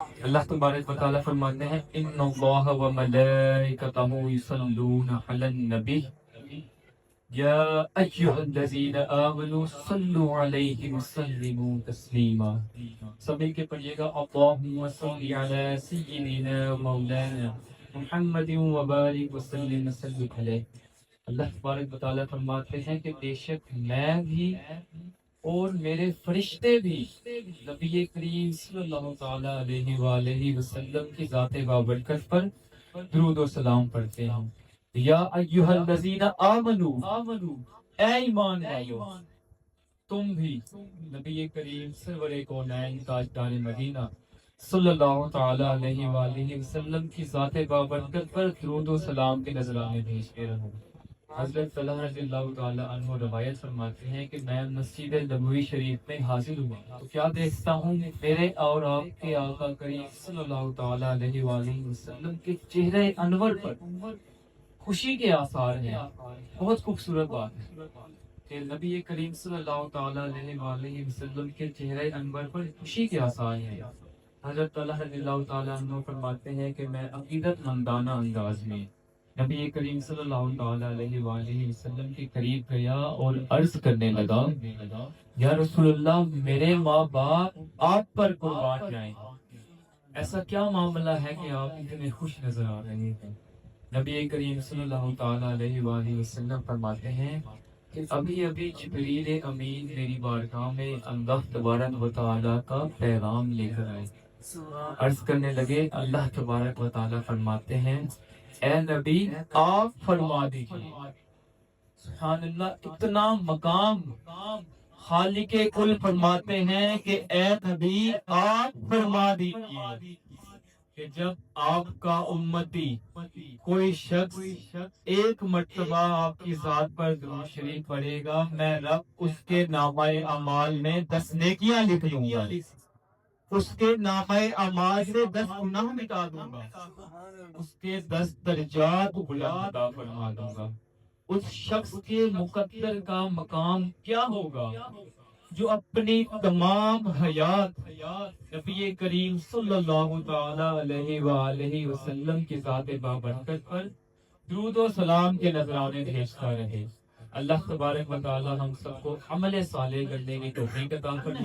اللہ تبارک و تعالیٰ فرماتے ہیں ان اللہ و ملائکتہ یصلون علی النبی یا ایھا الذین آمنوا صلوا علیہ وسلموا تسلیما. سبھی کے پڑھیے گا اللہم صل علی سیدنا مولانا محمد وبارک وسلم وسلم علیہ. اللہ تبارک و تعالیٰ فرماتے ہیں کہ بے شک میں بھی اور میرے فرشتے بھی نبی کریم صلی اللہ تعالیٰ علیہ وآلہ وسلم کی ذات بابرکت پر درود و سلام پڑھتے ہیں. یا ایھا الذین آمنو، اے ایمان والو، تم بھی نبی کریم سرور کونین تاجدار مدینہ صلی اللہ تعالیٰ علیہ وآلہ وسلم کی ذات بابرکت پر درود و سلام کے نذرانے بھیجتے رہو. حضرت طلحہ رضی اللہ تعالیٰ عنہ روایت فرماتے ہیں کہ میں مسجد نبوی شریف میں حاضر ہوا تو کیا دیکھتا ہوں، میرے اور آپ کے آقا کریم صلی اللہ تعالیٰ علیہ وآلہ وسلم کے چہرے انور پر خوشی کے آثار ہیں. بہت خوبصورت بات ہے کہ نبی کریم صلی اللہ تعالیٰ علیہ وآلہ وسلم کے چہرے انور پر خوشی کے آثار ہیں. حضرت طلحہ رضی اللہ تعالیٰ عنہ فرماتے ہیں کہ میں عقیدت مندانہ انداز میں نبی کریم صلی اللہ تعالیٰ علیہ وآلہ وسلم کے قریب گیا اور عرض کرنے لگا، یا رسول اللہ، میرے ماں باپ آپ پر قربان جائیں، ایسا کیا معاملہ ہے کہ آپ اتنے خوش نظر آ رہے ہیں؟ نبی کریم صلی اللہ تعالیٰ علیہ وآلہ وسلم فرماتے ہیں کہ ابھی ابھی جبریل امین میری بارگاہ میں اللہ تبارک و تعالیٰ کا پیغام لے کر آئے. عرض کرنے لگے، اللہ تبارک و تعالیٰ فرماتے ہیں، اے نبی آپ فرما دیجیے. سبحان اللہ، اتنا مقام خالق کل فرماتے ہیں کہ اے نبی آپ فرما دیجیے کہ جب آپ کا امتی کوئی شخص ایک مرتبہ آپ کی ذات پر درود شریف پڑھے گا، میں رب اس کے نامہ اعمال میں 10 نیکیاں لکھ دوں گا، اس کے نامہ اعمال سے 10 گناہ مٹا دوں گا، اس کے 10 درجات بلند عطا فرما دوں گا. اس شخص کے مقدر کا مقام کیا ہوگا جو اپنی تمام حیات نبی کریم صلی اللہ تعالیٰ علیہ وآلہ وسلم کی ذات بابرکت پر درود و سلام کے نذرانے بھیجتا رہے. اللہ تبارک و تعالی ہم سب کو عمل صالح کرنے کی توفیق عطا فرمائے.